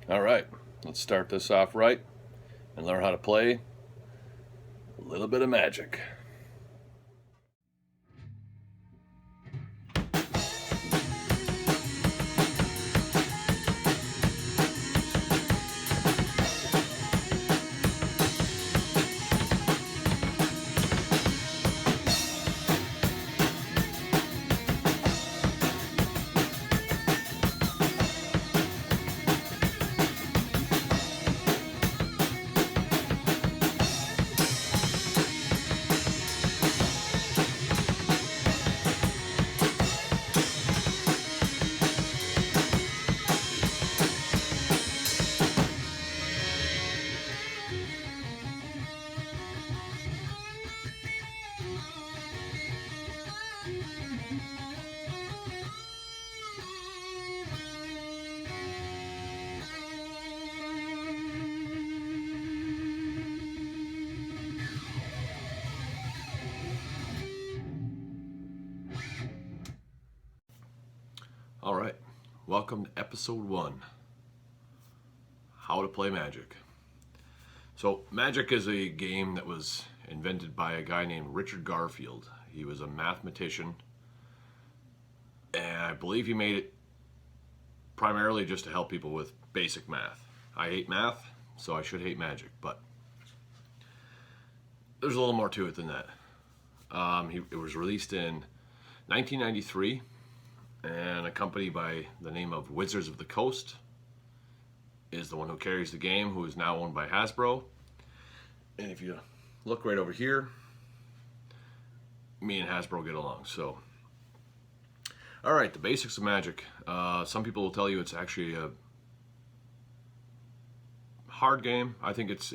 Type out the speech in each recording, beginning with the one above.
All right, let's start this off right and learn how to play a little bit of Magic. All right, welcome to episode 1, How to Play Magic. So Magic is a game that was invented by a guy named Richard Garfield. He was a mathematician, and I believe he made it primarily just to help people with basic math. I hate math, so I should hate Magic, but there's a little more to it than that. It was released in 1993, and a company by the name of Wizards of the Coast is the one who carries the game, who is now owned by Hasbro. And if you look right over here, me and Hasbro get along. So, all right, the basics of Magic. Some people will tell you it's actually a hard game. I think it's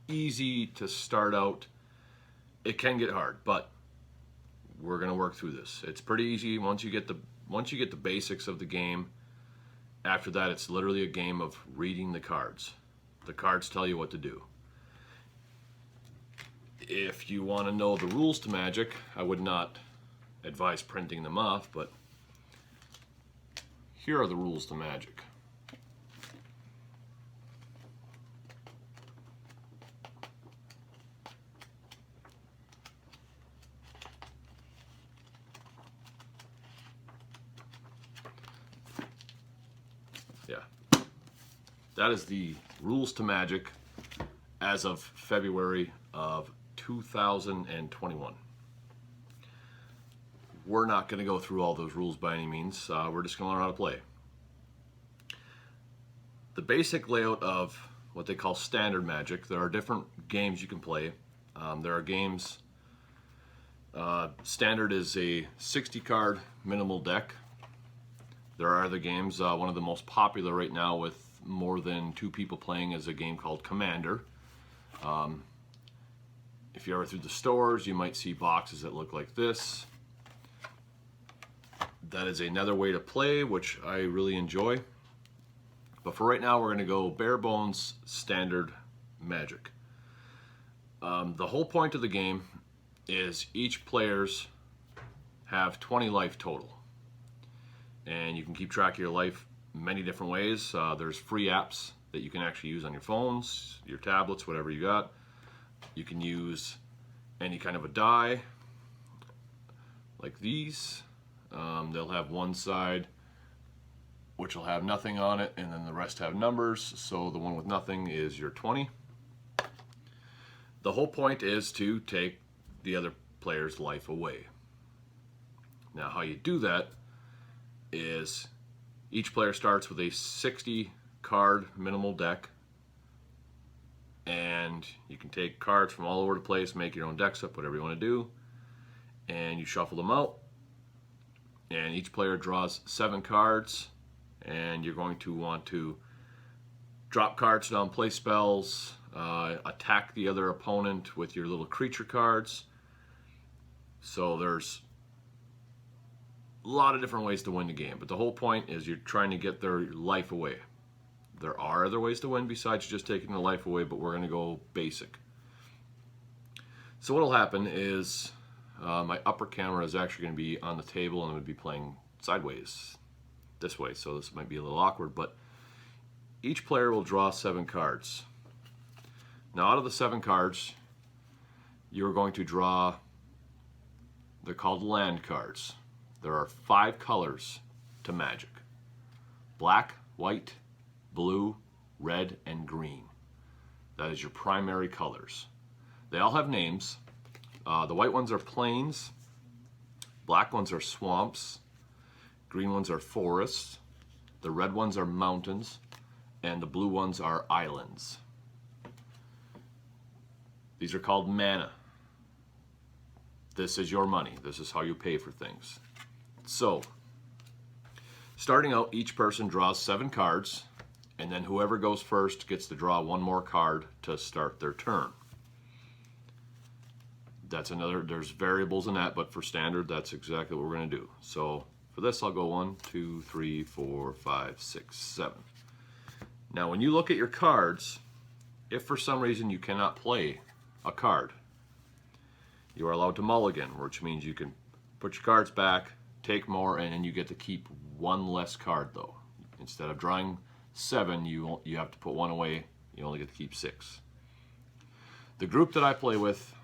easy to start out. It can get hard, but we're gonna work through this. It's pretty easy once you get the basics of the game. After that, it's literally a game of reading the cards. The cards tell you what to do. If you want to know the rules to Magic, I would not advise printing them off, but here are the rules to Magic. Yeah, that is the rules to Magic as of February of 2021. We're not going to go through all those rules by any means. We're just going to learn how to play. The basic layout of what they call standard Magic. There are different games you can play. There are games. Standard is a 60 card minimal deck. There are other games. One of the most popular right now with more than 2 people playing is a game called Commander. If you're ever through the stores, you might see boxes that look like this. That is another way to play, which I really enjoy. But for right now, we're going to go bare bones standard Magic. The whole point of the game is each players have 20 life total. And you can keep track of your life many different ways. There's free apps that you can actually use on your phones, your tablets, whatever you got. You can use any kind of a die, like these. They'll have one side which will have nothing on it, and then the rest have numbers. So the one with nothing is your 20. The whole point is to take the other player's life away. Now, how you do that is each player starts with a 60 card minimal deck, and you can take cards from all over the place, make your own decks up, whatever you want to do, and you shuffle them out, and each player draws 7 cards, and you're going to want to drop cards down, play spells, attack the other opponent with your little creature cards. So there's a lot of different ways to win the game, but the whole point is you're trying to get their life away. There are other ways to win besides just taking their life away, but we're going to go basic. So what will happen is my upper camera is actually going to be on the table, and I'm going to be playing sideways this way, so this might be a little awkward, but each player will draw 7 cards. Now out of the 7 cards, you're going to draw, they're called land cards. There are 5 colors to Magic: black, white, blue, red, and green. That is your primary colors. They all have names. The white ones are plains, black ones are swamps, green ones are forests, the red ones are mountains, and the blue ones are islands. These are called mana. This is your money. This is how you pay for things. So, starting out, each person draws 7 cards, and then whoever goes first gets to draw 1 more card to start their turn. That's another, there's variables in that, but for standard, that's exactly what we're going to do. So for this, I'll go 1, 2, 3, 4, 5, 6, 7. Now, when you look at your cards, if for some reason you cannot play a card, you are allowed to mulligan, which means you can put your cards back, take more, and then you get to keep 1 less card though. Instead of drawing 7, you have to put 1 away. You only get to keep 6. The group that I play with,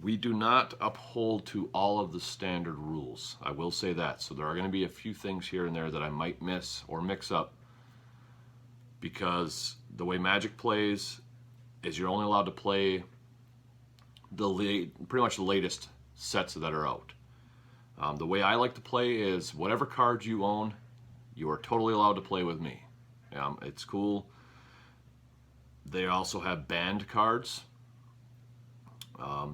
we do not uphold to all of the standard rules. I will say that. So there are going to be a few things here and there that I might miss or mix up, because the way Magic plays is you're only allowed to play pretty much the latest sets that are out. The way I like to play is whatever cards you own, you are totally allowed to play with me. It's cool. They also have banned cards.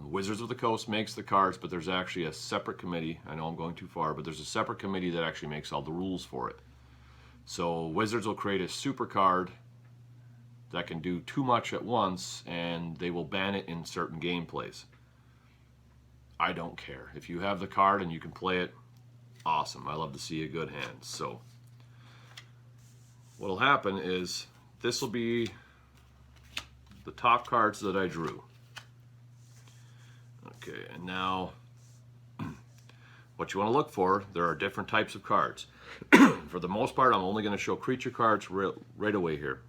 Wizards of the Coast makes the cards, but there's actually a separate committee. I know I'm going too far, but there's a separate committee that actually makes all the rules for it. So Wizards will create a super card that can do too much at once, and they will ban it in certain gameplays. I don't care. If you have the card and you can play it, awesome. I love to see a good hand. So what'll happen is this will be the top cards that I drew. Okay, and now what you want to look for, there are different types of cards. For the most part, I'm only going to show creature cards right away here.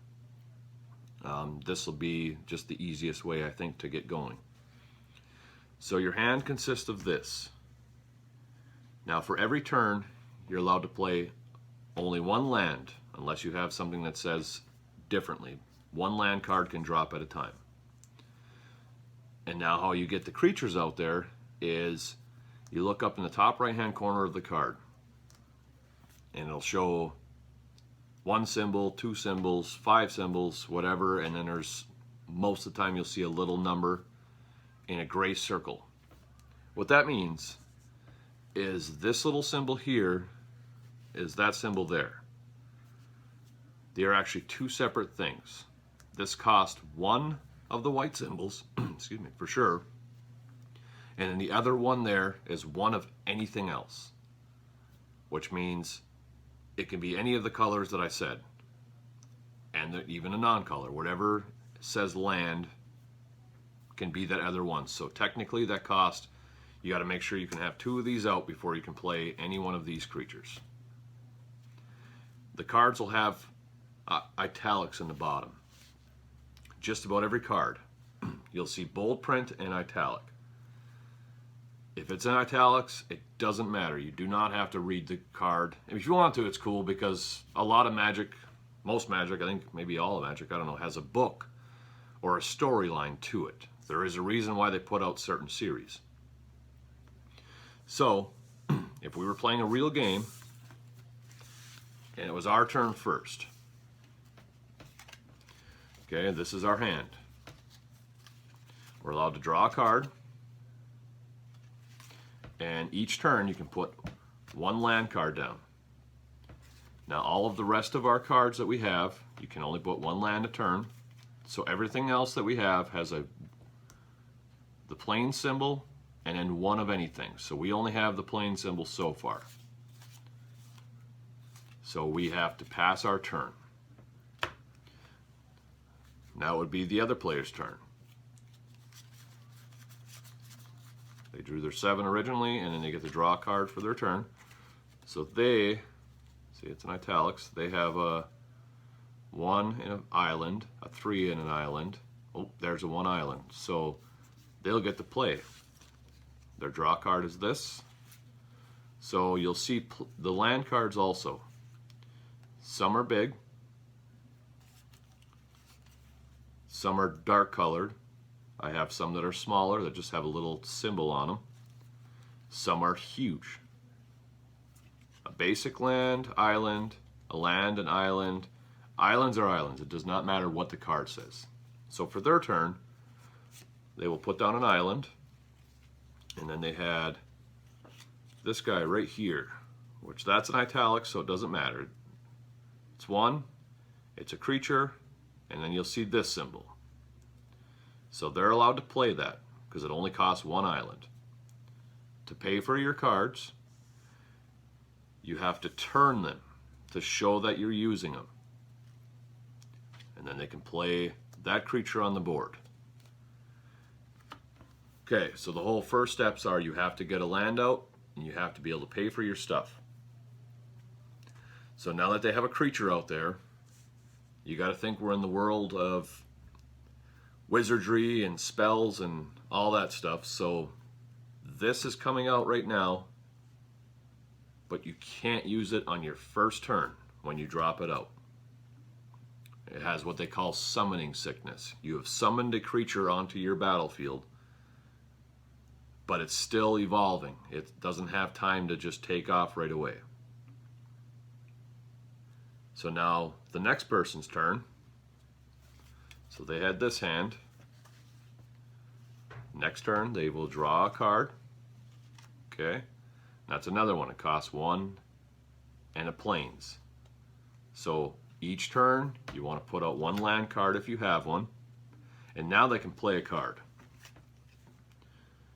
This will be just the easiest way, I think, to get going. So your hand consists of this. Now for every turn, you're allowed to play only 1 land, unless you have something that says differently. 1 land card can drop at a time. And now how you get the creatures out there is you look up in the top right hand corner of the card, and it'll show 1 symbol, 2 symbols, 5 symbols, whatever, and then there's, most of the time you'll see a little number in a gray circle. What that means is this little symbol here is that symbol there. They are actually 2 separate things. This costs 1 of the white symbols, excuse me, for sure, and then the other one there is 1 of anything else, which means it can be any of the colors that I said, and even a non-color. Whatever says land can be that other one. So technically that cost, you got to make sure you can have 2 of these out before you can play any one of these creatures. The cards will have italics in the bottom. Just about every card. You'll see bold print and italic. If it's in italics, it doesn't matter. You do not have to read the card. If you want to, it's cool, because a lot of Magic, most Magic, I think maybe all of Magic, I don't know, has a book or a storyline to it. There is a reason why they put out certain series. So, if we were playing a real game, and it was our turn first, okay, this is our hand. We're allowed to draw a card, and each turn you can put 1 land card down. Now all of the rest of our cards that we have, you can only put 1 land a turn. So everything else that we have has the plain symbol and then 1 of anything. So we only have the plain symbol so far. So we have to pass our turn. Now it would be the other player's turn. They drew their 7 originally, and then they get to draw a card for their turn. So they, see, it's in italics, they have 1 in an island, a 3 in an island. Oh, there's a 1 island. So they'll get to play. Their draw card is this. So you'll see the land cards also. Some are big. Some are dark colored. I have some that are smaller that just have a little symbol on them. Some are huge. A basic land, island, a land, an island. Islands are islands. It does not matter what the card says. So for their turn, they will put down an island. And then they had this guy right here, which that's an italic, so it doesn't matter. It's 1, it's a creature, and then you'll see this symbol. So they're allowed to play that because it only costs 1 island. To pay for your cards, you have to turn them to show that you're using them. And then they can play that creature on the board. Okay, so the whole first steps are you have to get a land out and you have to be able to pay for your stuff. So now that they have a creature out there, you got to think we're in the world of wizardry and spells and all that stuff. So this is coming out right now, but you can't use it on your first turn when you drop it out. It has what they call summoning sickness. You have summoned a creature onto your battlefield, but it's still evolving. It doesn't have time to just take off right away. So now the next person's turn. So they had this hand. Next turn they will draw a card. Okay, that's another one. It costs 1 and a plains. So each turn you want to put out 1 land card if you have one. And now they can play a card.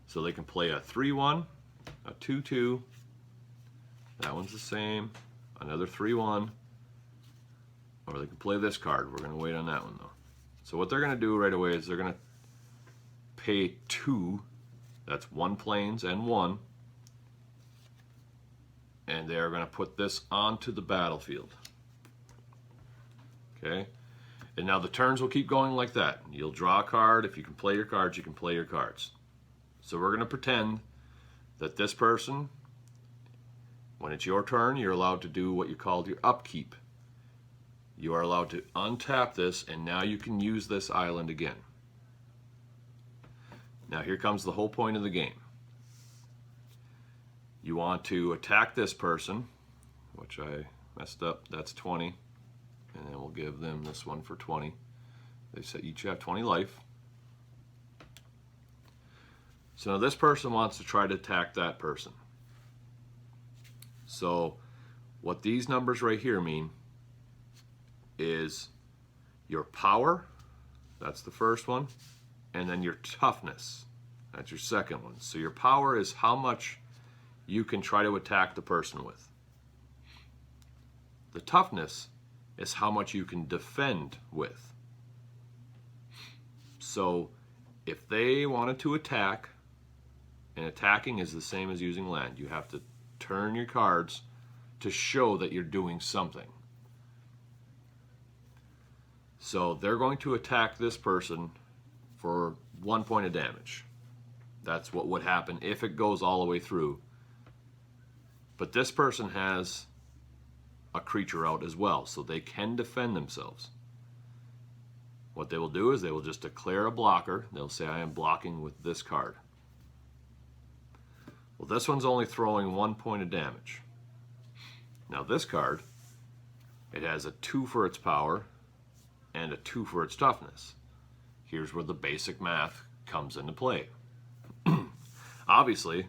So they can play a 3/1, a 2/2. That one's the same. Another 3/1. Or they can play this card. We're going to wait on that one though. So what they're going to do right away is they're going to pay 2. That's 1 plains and 1. And they're going to put this onto the battlefield. Okay? And now the turns will keep going like that. You'll draw a card. If you can play your cards, you can play your cards. So we're going to pretend that this person, when it's your turn, you're allowed to do what you call your upkeep. You are allowed to untap this, and now you can use this island again. Now here comes the whole point of the game. You want to attack this person, which I messed up. That's 20. And then we'll give them this one for 20. They say each have 20 life. So now this person wants to try to attack that person. So what these numbers right here mean is your power, that's the first one, and then your toughness, that's your second one. So your power is how much you can try to attack the person with. The toughness is how much you can defend with. So if they wanted to attack, and attacking is the same as using land, you have to turn your cards to show that you're doing something. So they're going to attack this person for 1 point of damage. That's what would happen if it goes all the way through. But this person has a creature out as well, so they can defend themselves. What they will do is they will just declare a blocker. They'll say, I am blocking with this card. Well, this one's only throwing 1 point of damage. Now this card, it has a 2 for its power and a 2 for its toughness. Here's where the basic math comes into play. Obviously,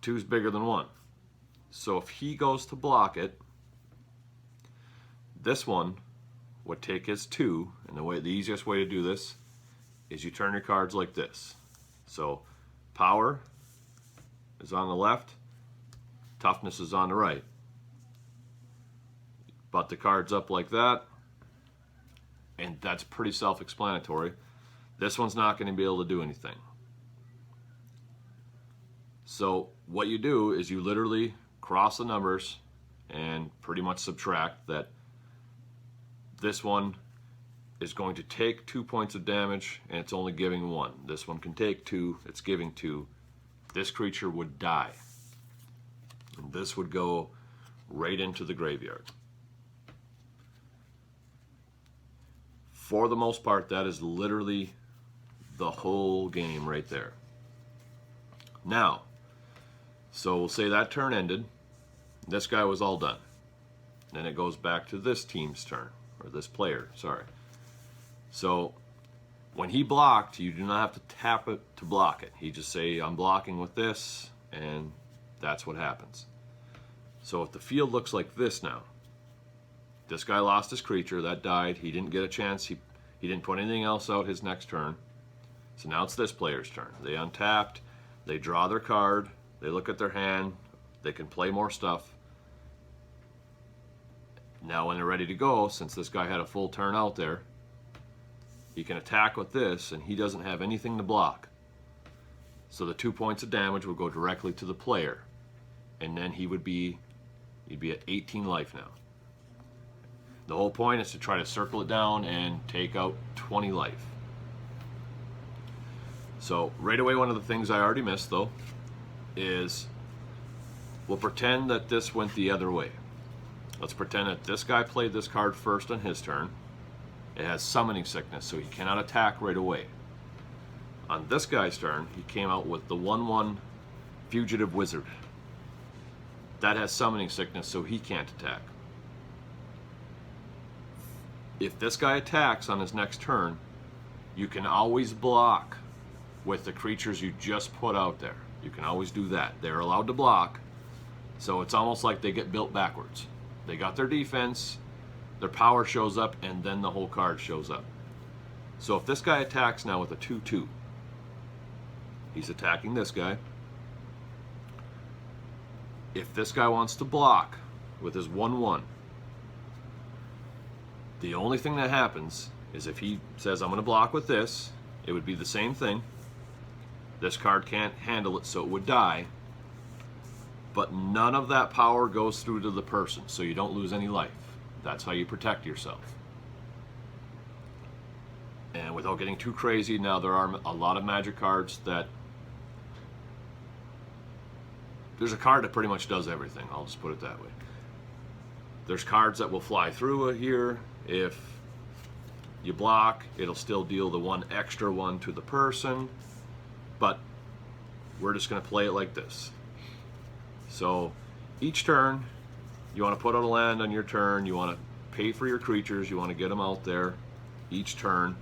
2 is bigger than 1. So if he goes to block it, this one would take his 2, and the easiest way to do this is you turn your cards like this. So power is on the left, toughness is on the right. Butt the cards up like that, and that's pretty self-explanatory. This one's not going to be able to do anything. So what you do is you literally cross the numbers and pretty much subtract that This one is going to take 2 points of damage, and it's only giving 1. This one can take 2, it's giving 2. This creature would die. And this would go right into the graveyard. For the most part, that is literally the whole game right there. Now, so we'll say that turn ended. This guy was all done. Then it goes back to this team's turn, or this player, sorry. So when he blocked, you do not have to tap it to block it. He just say, I'm blocking with this, and that's what happens. So if the field looks like this now, this guy lost his creature, that died, he didn't get a chance, he didn't put anything else out his next turn. So now it's this player's turn. They untapped, they draw their card, they look at their hand, they can play more stuff. Now when they're ready to go, since this guy had a full turn out there, he can attack with this, and he doesn't have anything to block. So the 2 points of damage will go directly to the player. And then he'd be at 18 life now. The whole point is to try to circle it down and take out 20 life. So right away, one of the things I already missed though is we'll pretend that this went the other way. Let's pretend that this guy played this card first on his turn. It has summoning sickness, so he cannot attack right away. On this guy's turn, he came out with the 1/1 Fugitive Wizard. That has summoning sickness, so he can't attack. If this guy attacks on his next turn, you can always block with the creatures you just put out there. You can always do that. They're allowed to block, so it's almost like they get built backwards. They got their defense, their power shows up, and then the whole card shows up. So if this guy attacks now with a 2/2, he's attacking this guy. If this guy wants to block with his 1/1, the only thing that happens is if he says, I'm going to block with this, it would be the same thing. This card can't handle it, so it would die. But none of that power goes through to the person, so you don't lose any life. That's how you protect yourself. And without getting too crazy, now there are a lot of Magic cards that... There's a card that pretty much does everything, I'll just put it that way. There's cards that will fly through it here. If you block, it'll still deal the 1 extra 1 to the person. But we're just going to play it like this. So each turn, you want to put out a land on your turn, you want to pay for your creatures, you want to get them out there each turn,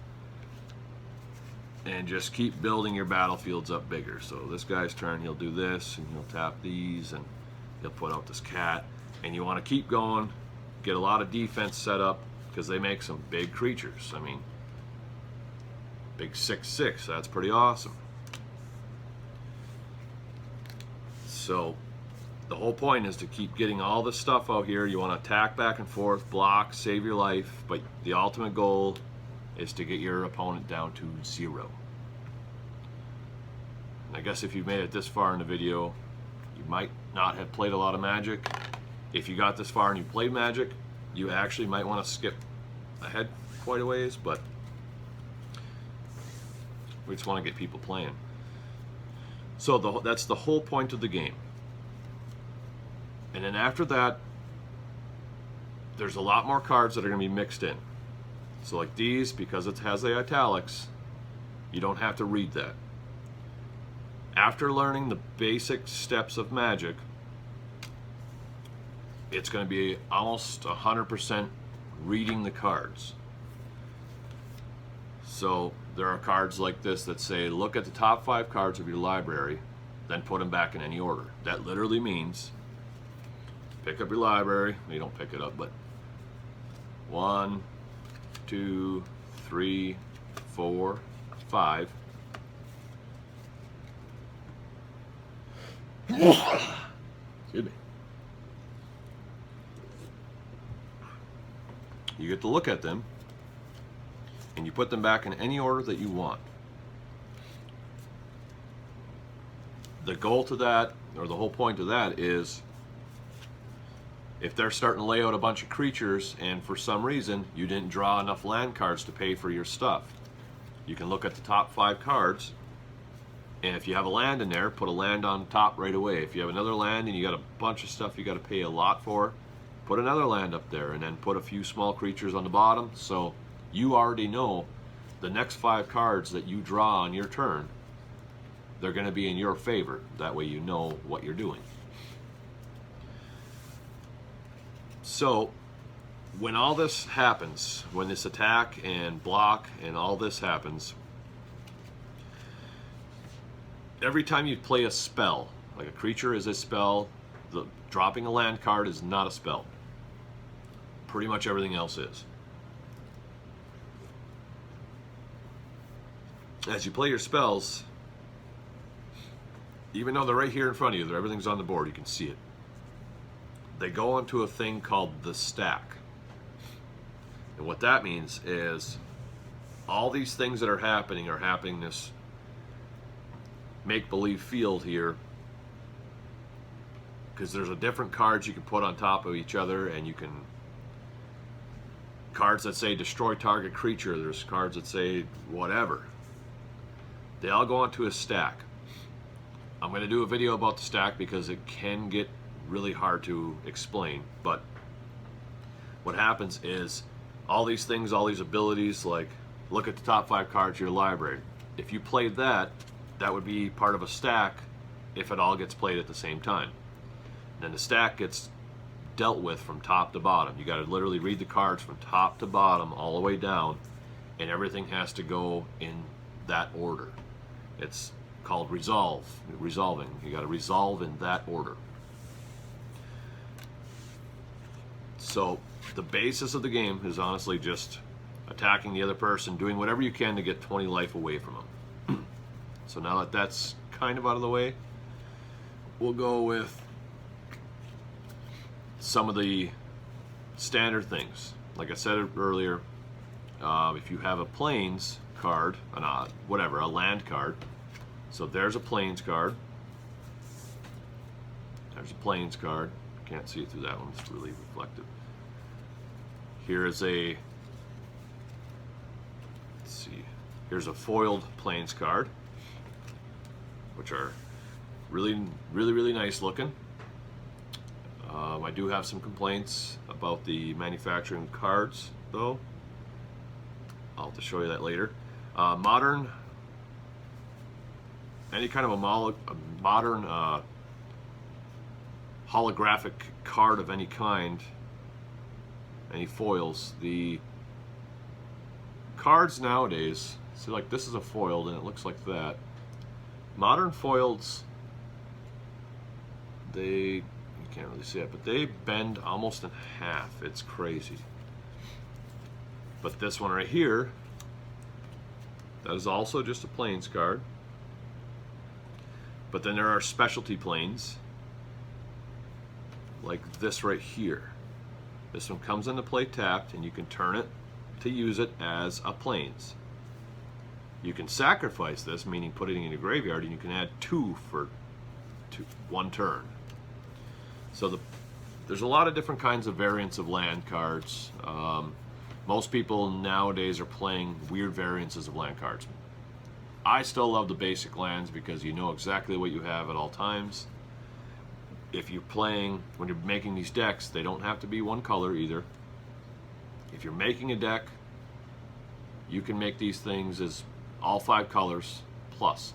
and just keep building your battlefields up bigger. So this guy's turn, he'll do this, and he'll tap these, and he'll put out this cat, and you want to keep going, get a lot of defense set up, because they make some big creatures. I mean, big 6/6, that's pretty awesome. So the whole point is to keep getting all this stuff out here. You want to attack back and forth, block, save your life, but the ultimate goal is to get your opponent down to 0. And I guess if you've made it this far in the video, you might not have played a lot of Magic. If you got this far and you played Magic, you actually might want to skip ahead quite a ways, but we just want to get people playing. So that's the whole point of the game. And then after that, there's a lot more cards that are going to be mixed in. So like these, because it has the italics, you don't have to read that. After learning the basic steps of Magic, it's going to be almost 100% reading the cards. So there are cards like this that say, look at the top 5 cards of your library, then put them back in any order. That literally means pick up your library. You don't pick it up, but 1, 2, 3, 4, 5. Excuse me. You get to look at them, and you put them back in any order that you want. The goal to that, or the whole point of that, is If they're starting to lay out a bunch of creatures and for some reason you didn't draw enough land cards to pay for your stuff, you can look at the top 5 cards, and if you have a land in there, put a land on top right away. If you have another land and you got a bunch of stuff you got to pay a lot for, put another land up there, and then put a few small creatures on the bottom, so you already know the next 5 cards that you draw on your turn, they're going to be in your favor. That way you know what you're doing. So when all this happens, when this attack and block and all this happens, every time you play a spell, like a creature is a spell, dropping a land card is not a spell. Pretty much everything else is. As you play your spells, even though they're right here in front of you, everything's on the board, you can see it. They go onto a thing called the stack. And what that means is all these things that are happening in this make-believe field here, because there's a different cards you can put on top of each other, and you can cards that say destroy target creature, there's cards that say whatever. They all go onto a stack. I'm going to do a video about the stack because it can get really hard to explain, but what happens is all these things, all these abilities, like look at the top 5 cards of your library. If you played that, that would be part of a stack if it all gets played at the same time. And then the stack gets dealt with from top to bottom. You got to literally read the cards from top to bottom all the way down, and everything has to go in that order. It's called resolving. You got to resolve in that order. So the basis of the game is honestly just attacking the other person, doing whatever you can to get 20 life away from them. So now that that's kind of out of the way, we'll go with some of the standard things. Like I said earlier, if you have a plains card, a land card, so there's a plains card. There's a plains card. Can't see it through that one, it's really reflective. Here is let's see, here's a foiled plains card, which are really nice looking. I do have some complaints about the manufacturing cards, though. I'll have to show you that later. Modern, any kind of a modern holographic card of any kind, any foils. The cards nowadays, see, like this is a foiled and it looks like that. Modern foils, you can't really see it, but they bend almost in half. It's crazy. But this one right here, that is also just a plains card. But then there are specialty plains, like this right here. This one comes into play tapped, and you can turn it to use it as a plains. You can sacrifice this, meaning put it in your graveyard, and you can add 2 for 1 turn. So there's a lot of different kinds of variants of land cards. Most people nowadays are playing weird variances of land cards. I still love the basic lands because you know exactly what you have at all times. If you're playing, when you're making these decks, they don't have to be one color either. If you're making a deck, you can make these things as all 5 colors plus.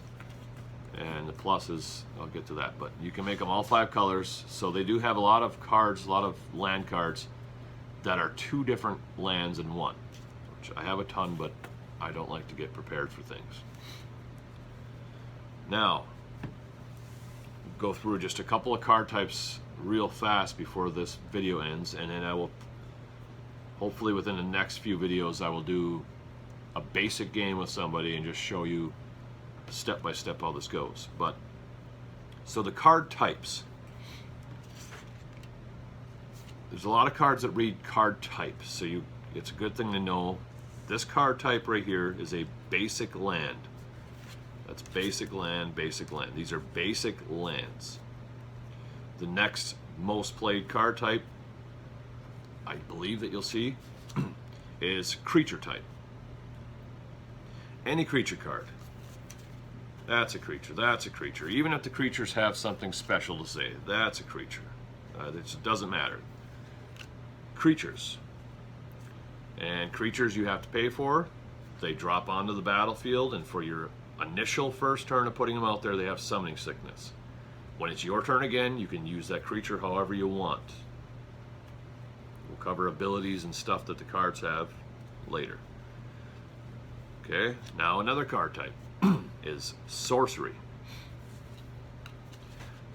And the plus is, I'll get to that, but you can make them all 5 colors. So they do have a lot of cards, a lot of land cards that are 2 different lands in one, which I have a ton, but I don't like to get prepared for things. Now, go through just a couple of card types real fast before this video ends, and then I will, hopefully within the next few videos, I will do a basic game with somebody and just show you step by step how this goes. But so the card types, there's a lot of cards that read card type, so it's a good thing to know this card type right here is a basic land. That's basic land, basic land. These are basic lands. The next most played card type I believe that you'll see is creature type. Any creature card. That's a creature, that's a creature. Even if the creatures have something special to say, that's a creature. It doesn't matter. Creatures. And creatures you have to pay for. They drop onto the battlefield, and for your initial first turn of putting them out there, they have summoning sickness. When it's your turn again, you can use that creature however you want. We'll cover abilities and stuff that the cards have later. Okay, now another card type is sorcery.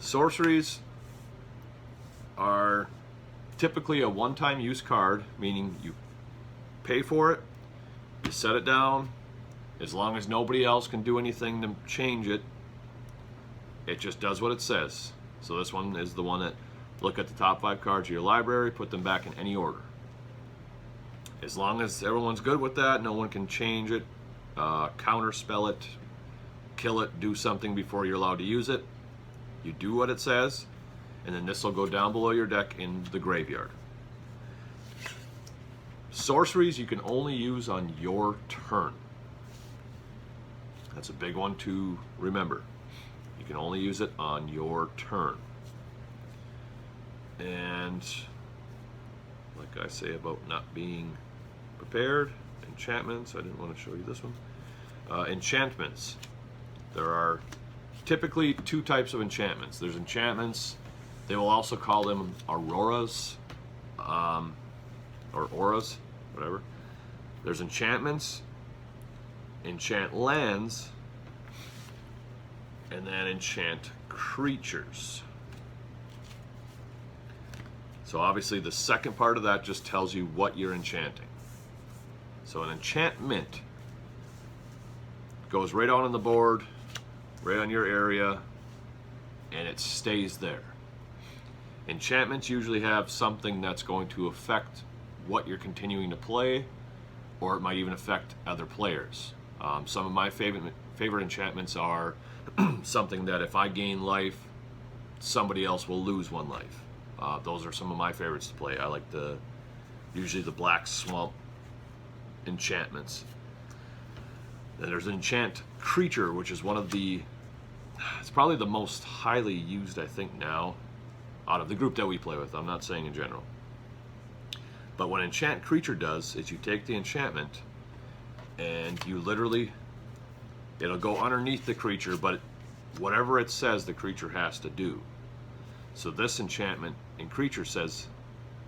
Sorceries are typically a one-time use card, meaning you pay for it, you set it down, as long as nobody else can do anything to change it, it just does what it says. So this one is the one that, look at the top 5 cards of your library, put them back in any order. As long as everyone's good with that, no one can change it, counterspell it, kill it, do something before you're allowed to use it. You do what it says, and then this will go down below your deck in the graveyard. Sorceries you can only use on your turn. That's a big one to remember. You can only use it on your turn. And like I say about not being prepared, enchantments, I didn't want to show you this one. Enchantments. There are typically 2 types of enchantments. There's enchantments, they will also call them auroras, or auras, whatever. There's enchantments, enchant lands, and then enchant creatures. So obviously the second part of that just tells you what you're enchanting. So an enchantment goes right on the board, right on your area, and it stays there. Enchantments usually have something that's going to affect what you're continuing to play, or it might even affect other players. Some of my favorite enchantments are something that if I gain life, somebody else will lose 1 life. Those are some of my favorites to play. I like usually the black swamp enchantments. Then there's an enchant creature, which is one of it's probably the most highly used, I think, now out of the group that we play with. I'm not saying in general. But what enchant creature does is you take the enchantment and you literally, it'll go underneath the creature, but whatever it says the creature has to do. So this enchantment in creature says,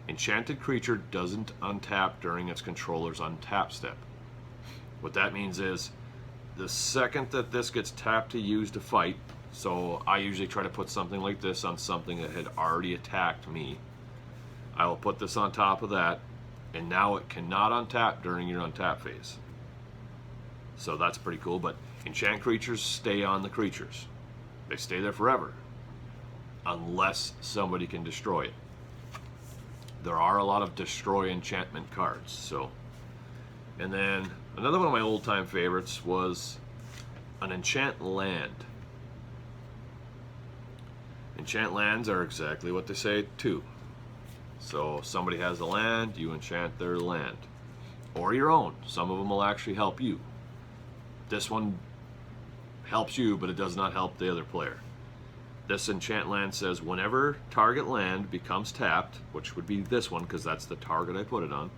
enchanted creature doesn't untap during its controller's untap step. What that means is, the second that this gets tapped to use to fight, so I usually try to put something like this on something that had already attacked me. I will put this on top of that, and now it cannot untap during your untap phase. So that's pretty cool, but enchant creatures stay on the creatures. They stay there forever, unless somebody can destroy it. There are a lot of destroy enchantment cards, so. And then another one of my old-time favorites was an enchant land. Enchant lands are exactly what they say too. So if somebody has a land, you enchant their land. Or your own. Some of them will actually help you. This one helps you, but it does not help the other player. This enchant land says whenever target land becomes tapped, which would be this one because that's the target I put it on,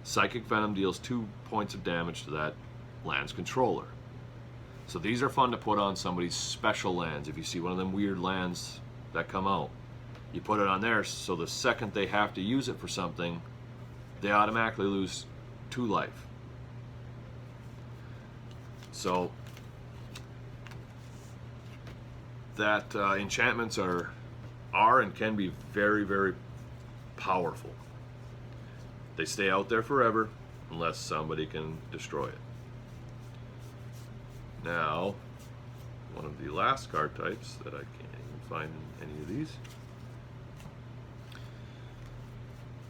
Psychic Venom deals 2 points of damage to that land's controller. So these are fun to put on somebody's special lands. If you see one of them weird lands that come out, you put it on there, so the second they have to use it for something, they automatically lose 2 life. So that enchantments are and can be very, very powerful. They stay out there forever unless somebody can destroy it. Now, one of the last card types that I can't even find in any of these.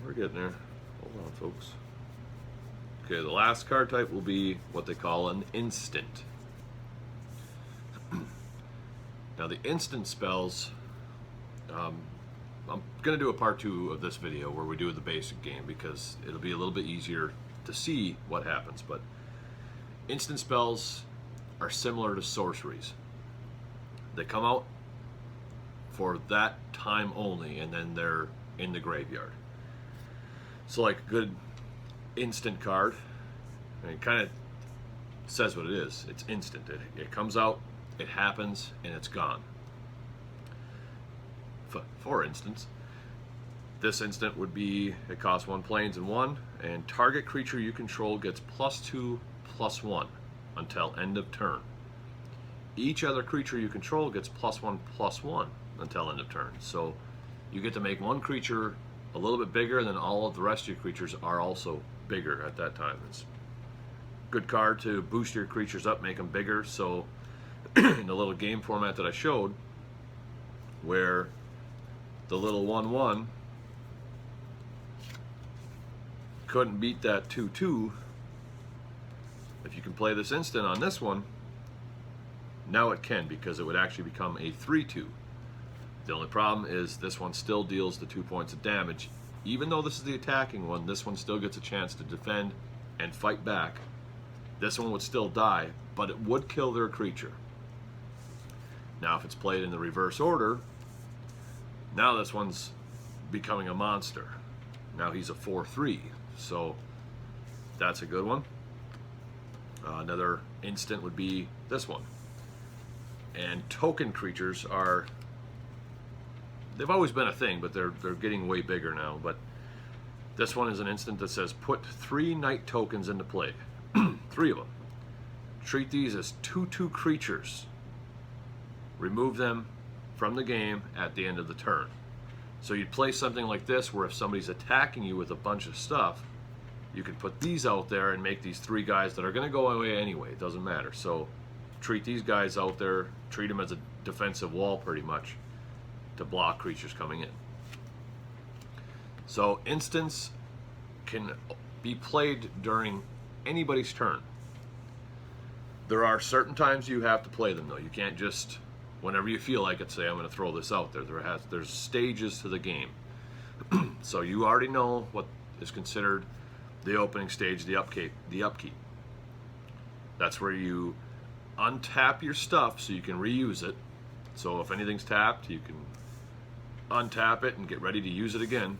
We're getting there. Hold on, folks. Okay, the last card type will be what they call an instant. Now, the instant spells, I'm going to do a part 2 of this video where we do the basic game because it'll be a little bit easier to see what happens. But instant spells are similar to sorceries. They come out for that time only, and then they're in the graveyard. So like a good instant card, and it kind of says what it is. It's instant. It comes out, it happens, and it's gone. For instance, this instant would be, it costs 1 plains and 1, and target creature you control gets +2/+1 until end of turn. Each other creature you control gets +1/+1 until end of turn. So you get to make one creature a little bit bigger, and then all of the rest of your creatures are also bigger at that time. It's a good card to boost your creatures up, make them bigger. So in the little game format that I showed, where the little 1/1 couldn't beat that 2/2, if you can play this instant on this one, now it can, because it would actually become a 3/2. The only problem is this one still deals the 2 points of damage. Even though this is the attacking one, this one still gets a chance to defend and fight back. This one would still die, but it would kill their creature. Now if it's played in the reverse order, now this one's becoming a monster. Now he's a 4/3, so that's a good one. Another instant would be this one. And token creatures are, they've always been a thing, but they're getting way bigger now. But this one is an instant that says put 3 night tokens into play. 3 of them. Treat these as 2/2 creatures. Remove them from the game at the end of the turn. So you'd play something like this where if somebody's attacking you with a bunch of stuff, you can put these out there and make these 3 guys that are going to go away anyway. It doesn't matter. So treat these guys out there, treat them as a defensive wall pretty much to block creatures coming in. So instants can be played during anybody's turn. There are certain times you have to play them though. You can't just, whenever you feel like it, say I'm going to throw this out there. There's stages to the game. So you already know what is considered the opening stage, the upkeep. That's where you untap your stuff so you can reuse it. So if anything's tapped, you can untap it and get ready to use it again.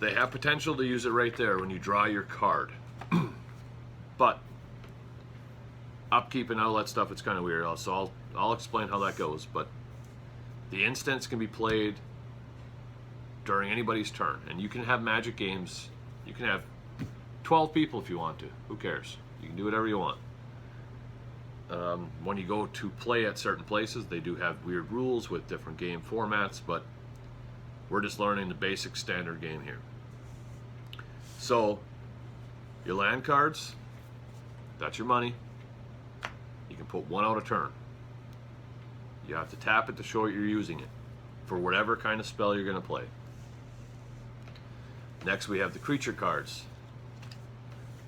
They have potential to use it right there when you draw your card. But upkeep and all that stuff, it's kind of weird. So I'll explain how that goes. But the instants can be played during anybody's turn. And you can have Magic games. You can have 12 people if you want to. Who cares? You can do whatever you want. When you go to play at certain places, they do have weird rules with different game formats, but we're just learning the basic standard game here. So, your land cards, that's your money. You can put 1 out a turn. You have to tap it to show you're using it for whatever kind of spell you're going to play. Next we have the creature cards.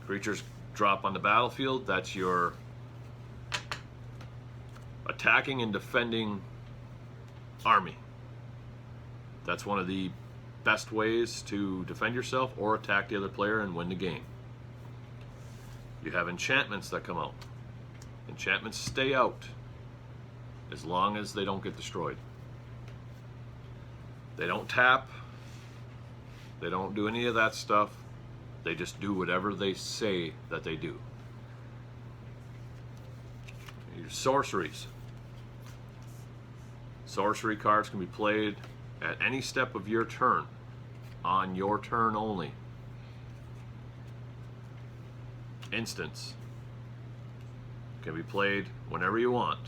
Creatures drop on the battlefield. That's your attacking and defending army. That's one of the best ways to defend yourself or attack the other player and win the game. You have enchantments that come out. Enchantments stay out as long as they don't get destroyed. They don't tap. They don't do any of that stuff. They just do whatever they say that they do. Your sorceries. Sorcery cards can be played at any step of your turn, on your turn only. Instants can be played whenever you want.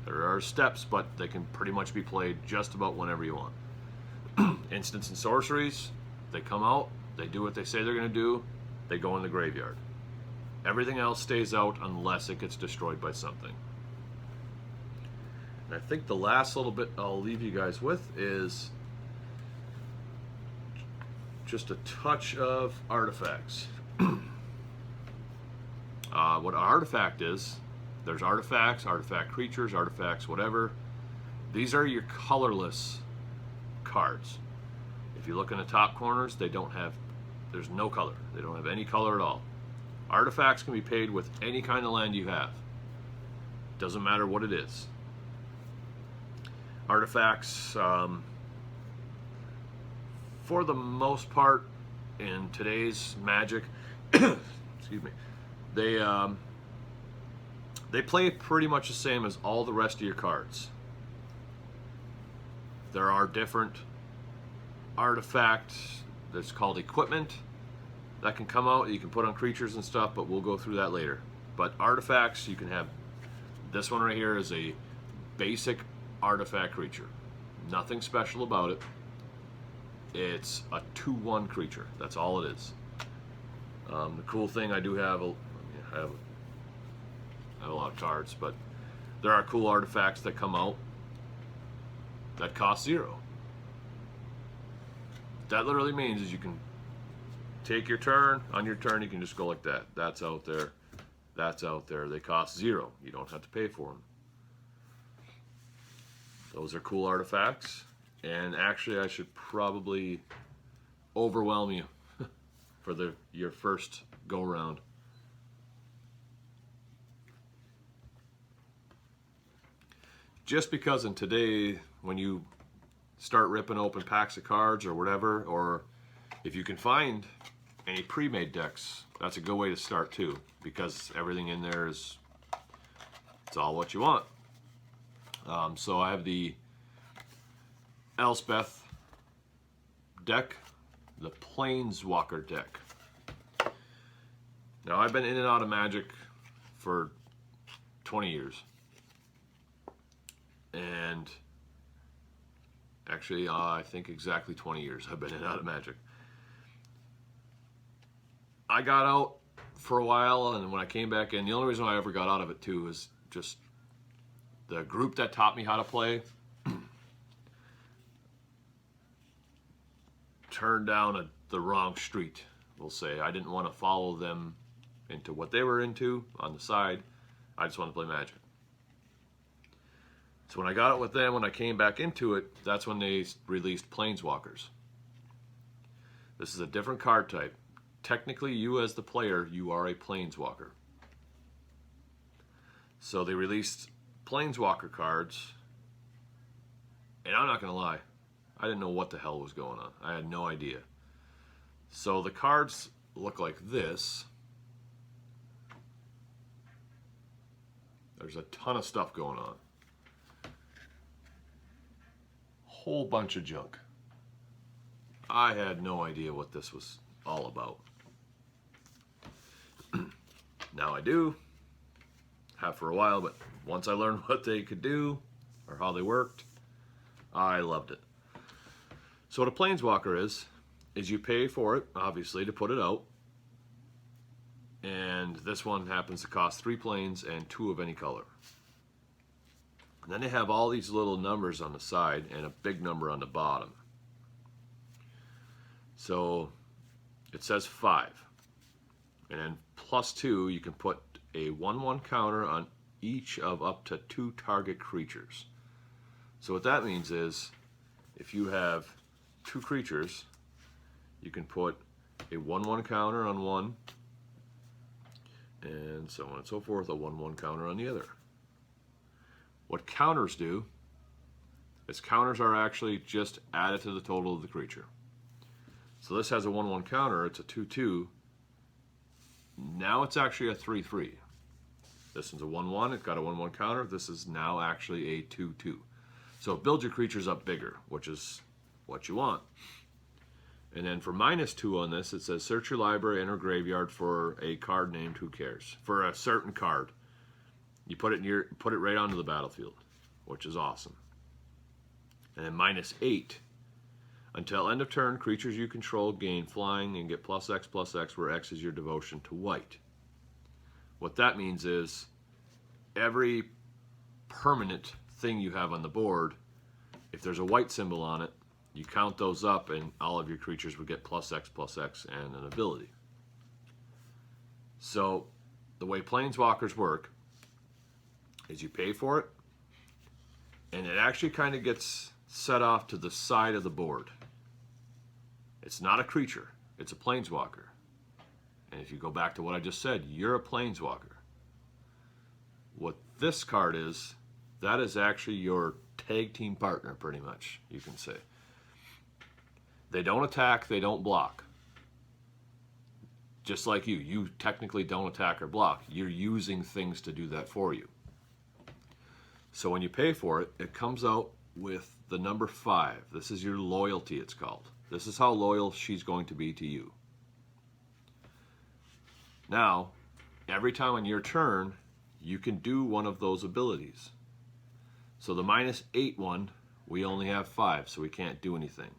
There are steps, but they can pretty much be played just about whenever you want. Instants and sorceries, they come out, they do what they say they're going to do, they go in the graveyard. Everything else stays out unless it gets destroyed by something. And I think the last little bit I'll leave you guys with is just a touch of artifacts. What an artifact is There's artifacts, artifact creatures, artifacts, whatever. These are your colorless cards. If you look in the top corners, there's no color. They don't have any color at all. Artifacts can be paid with any kind of land you have. Doesn't matter what it is. Artifacts, for the most part, in today's Magic, excuse me, they play pretty much the same as all the rest of your cards. There are different artifacts that's called equipment that can come out. You can put on creatures and stuff, but we'll go through that later. But artifacts, you can have, this one right here is a basic artifact creature. Nothing special about it. It's a 2/1 creature. That's all it is. The cool thing, I do have I have a lot of cards, but there are cool artifacts that come out that cost 0. That literally means is you can take your turn. On your turn, you can just go like that. That's out there. That's out there. They cost 0. You don't have to pay for them. Those are cool artifacts. And actually, I should probably overwhelm you for your first go round. Just because in today, when you start ripping open packs of cards or whatever, or if you can find any pre-made decks, that's a good way to start too, because everything in there it's all what you want. So I have the Elspeth deck, the Planeswalker deck. Now I've been in and out of Magic for 20 years. And actually, I think exactly 20 years I've been in and out of Magic. I got out for a while, and when I came back in, the only reason I ever got out of it too is just the group that taught me how to play turned down the wrong street, we'll say. I didn't want to follow them into what they were into on the side. I just wanted to play Magic. So when I got it with them, when I came back into it, that's when they released Planeswalkers. This is a different card type. Technically, you as the player, you are a Planeswalker. So they released Planeswalker cards, and I'm not going to lie, I didn't know what the hell was going on. I had no idea. So the cards look like this. There's a ton of stuff going on. Whole bunch of junk. I had no idea what this was all about. Now I do. Have for a while, but once I learned what they could do or how they worked, I loved it. So what a Planeswalker is you pay for it, obviously, to put it out. And this one happens to cost 3 planes and 2 of any color. And then they have all these little numbers on the side and a big number on the bottom. So it says 5. And then +2, you can put a 1/1 counter on each of up to 2 target creatures. So what that means is, if you have 2 creatures, you can put a 1/1 counter on one, and so on and so forth, a 1/1 counter on the other. What counters do is counters are actually just added to the total of the creature. So this has a 1/1 counter, it's a 2/2. Now it's actually a 3/3. This one's a 1/1, it's got a 1/1 counter. This is now actually a 2/2. So build your creatures up bigger, which is what you want. And then for -2 on this, it says search your library and or graveyard for a card named Who Cares. For a certain card. You put it right onto the battlefield, which is awesome. And then -8. Until end of turn, creatures you control gain flying and get +X/+X, where X is your devotion to white. What that means is every permanent thing you have on the board, if there's a white symbol on it, you count those up and all of your creatures would get +X/+X and an ability. So the way Planeswalkers work is you pay for it, and it actually kind of gets set off to the side of the board. It's not a creature, it's a planeswalker. And if you go back to what I just said, you're a planeswalker. What this card is, that is actually your tag team partner, pretty much, you can say. They don't attack, they don't block. Just like you technically don't attack or block. You're using things to do that for you. So when you pay for it, it comes out with the number 5. This is your loyalty, it's called. This is how loyal she's going to be to you. Now, every time on your turn, you can do one of those abilities. So the -8 one, we only have 5, so we can't do anything.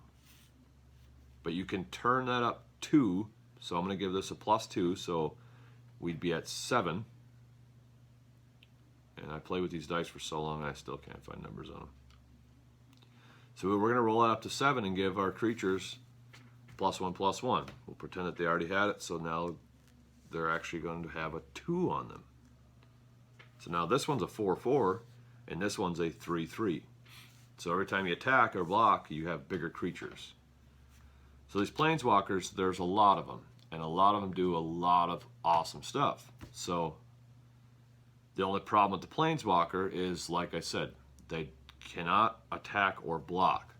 But you can turn that up 2, so I'm going to give this a +2, so we'd be at 7. And I play with these dice for so long, I still can't find numbers on them. So we're going to roll it up to 7 and give our creatures +1/+1. We'll pretend that they already had it, so now they're actually going to have a 2 on them. So now this one's a 4/4, and this one's a 3/3. So every time you attack or block, you have bigger creatures. So these planeswalkers, there's a lot of them, and a lot of them do a lot of awesome stuff. So the only problem with the planeswalker is, like I said, they cannot attack or block.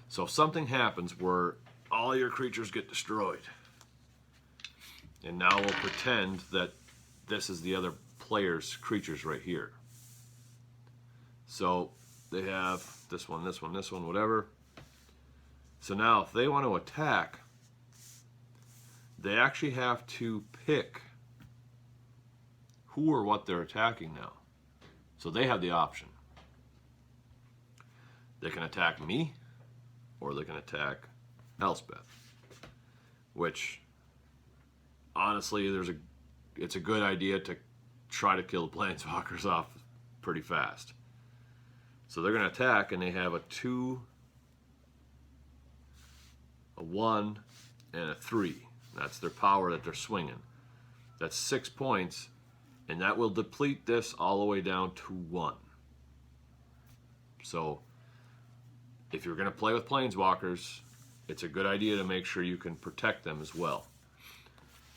So if something happens where all your creatures get destroyed, and now we'll pretend that this is the other player's creatures right here. So they have this one, this one, this one, whatever. So now if they want to attack, they actually have to pick who or what they're attacking now. So they have the option. They can attack me, or they can attack Elspeth. Which, honestly, it's a good idea to try to kill the planeswalkers off pretty fast. So they're going to attack, and they have a 2, a 1, and a 3. That's their power that they're swinging. That's 6 points, and that will deplete this all the way down to 1. So if you're going to play with planeswalkers, it's a good idea to make sure you can protect them as well.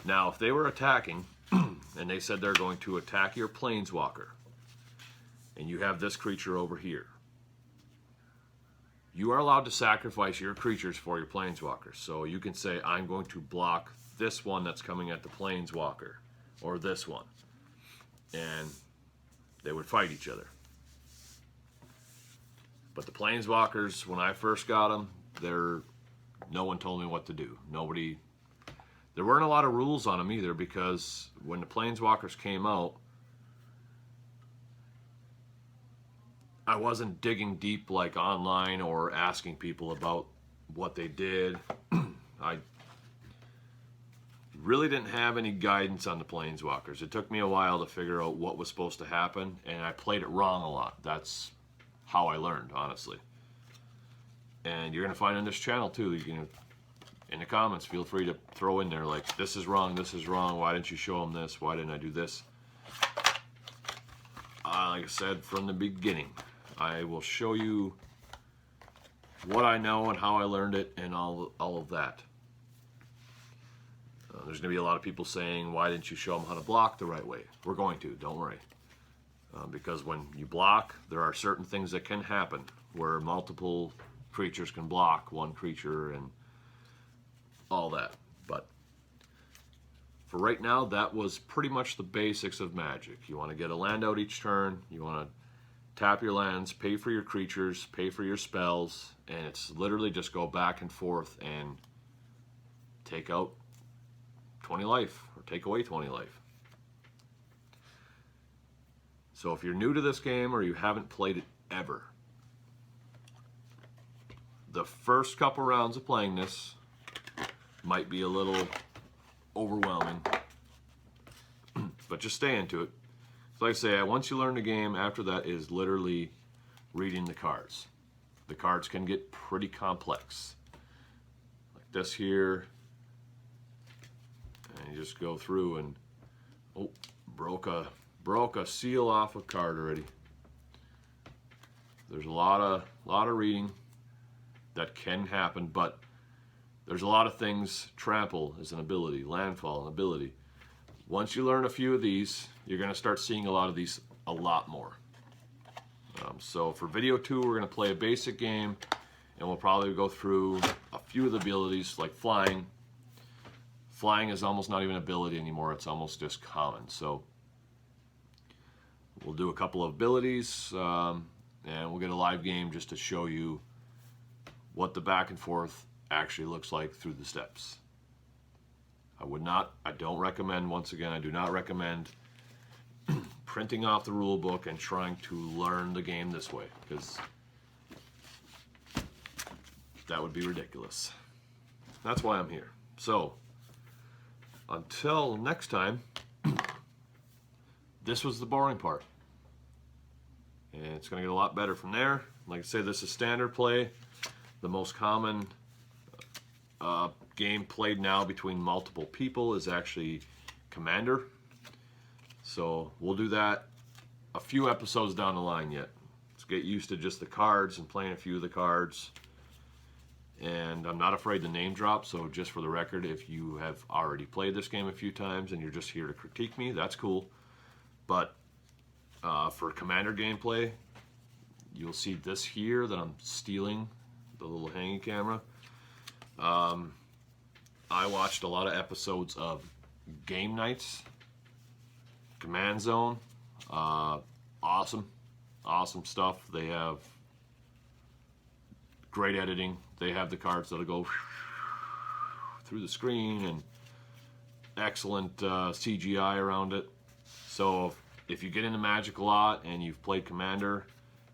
Now, if they were attacking, and they said they're going to attack your planeswalker, and you have this creature over here, you are allowed to sacrifice your creatures for your planeswalkers. So you can say, I'm going to block this one that's coming at the planeswalker, or this one. And they would fight each other. But the planeswalkers, when I first got them, no one told me what to do. There weren't a lot of rules on them either, because when the planeswalkers came out, I wasn't digging deep like online or asking people about what they did. I really didn't have any guidance on the planeswalkers. It took me a while to figure out what was supposed to happen, and I played it wrong a lot. That's how I learned, honestly. And you're going to find on this channel too, in the comments, feel free to throw in there like, this is wrong, why didn't you show them this, why didn't I do this? Like I said from the beginning, I will show you what I know and how I learned it and all of that. There's going to be a lot of people saying, why didn't you show them how to block the right way? We're going to, don't worry. Because when you block, there are certain things that can happen where multiple creatures can block one creature and all that. But for right now, that was pretty much the basics of Magic. You want to get a land out each turn, you want to tap your lands, pay for your creatures, pay for your spells, and it's literally just go back and forth and take out 20 life or take away 20 life. So if you're new to this game or you haven't played it ever, the first couple rounds of playing this might be a little overwhelming, but just stay into it. So like I say, once you learn the game, after that is literally reading the cards. The cards can get pretty complex. Like this here, and you just go through and, oh, broke a Broke a seal off a card already. There's a lot of reading that can happen, but there's a lot of things. Trample is an ability, landfall an ability. Once you learn a few of these, you're going to start seeing a lot of these a lot more. So for video 2, we're going to play a basic game, and we'll probably go through a few of the abilities, like flying. Flying is almost not even an ability anymore, it's almost just common. So we'll do a couple of abilities, and we'll get a live game just to show you what the back and forth actually looks like through the steps. I don't recommend, once again, I do not recommend printing off the rule book and trying to learn the game this way, because that would be ridiculous. That's why I'm here. So, until next time, this was the boring part. And it's going to get a lot better from there. Like I say, this is standard play. The most common game played now between multiple people is actually Commander. So we'll do that a few episodes down the line yet. Let's get used to just the cards and playing a few of the cards. And I'm not afraid to name drop, so just for the record, if you have already played this game a few times and you're just here to critique me, that's cool. But for Commander gameplay, you'll see this here that I'm stealing, the little hanging camera. I watched a lot of episodes of Game Nights, Command Zone. Awesome stuff. They have great editing. They have the cards that'll go through the screen and excellent CGI around it. So if you get into Magic a lot and you've played Commander,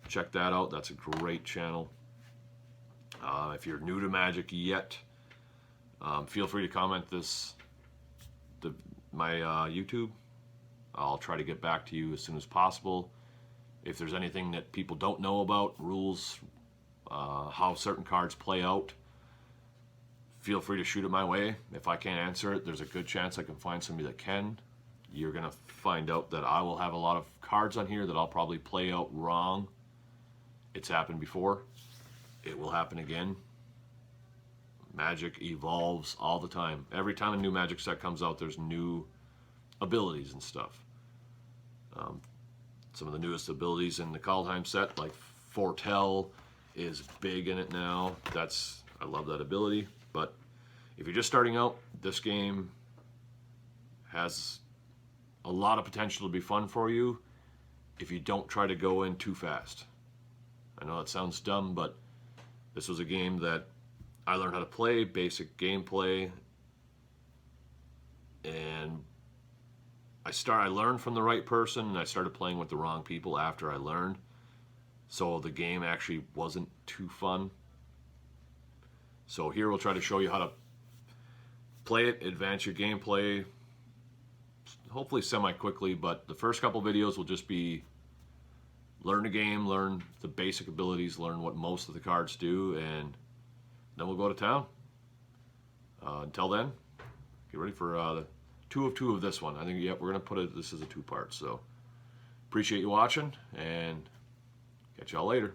check that out. That's a great channel. If you're new to Magic yet, feel free to comment my YouTube. I'll try to get back to you as soon as possible. If there's anything that people don't know about, rules, how certain cards play out, feel free to shoot it my way. If I can't answer it, there's a good chance I can find somebody that can. You're going to find out that I will have a lot of cards on here that I'll probably play out wrong. It's happened before. It will happen again. Magic evolves all the time. Every time a new Magic set comes out, there's new abilities and stuff. Some of the newest abilities in the Kaldheim set, like Foretell, is big in it now. I love that ability. But if you're just starting out, this game has a lot of potential to be fun for you if you don't try to go in too fast. I know it sounds dumb, but this was a game that I learned how to play, basic gameplay, and I learned from the right person, and I started playing with the wrong people after I learned. So the game actually wasn't too fun. So here we'll try to show you how to play it, advance your gameplay, hopefully semi-quickly, but the first couple videos will just be learn the game, learn the basic abilities, learn what most of the cards do, and then we'll go to town. Until then, get ready for the 2 of 2 of this one. I think, yep, we're going to put this as a 2-part. So appreciate you watching, and catch y'all later.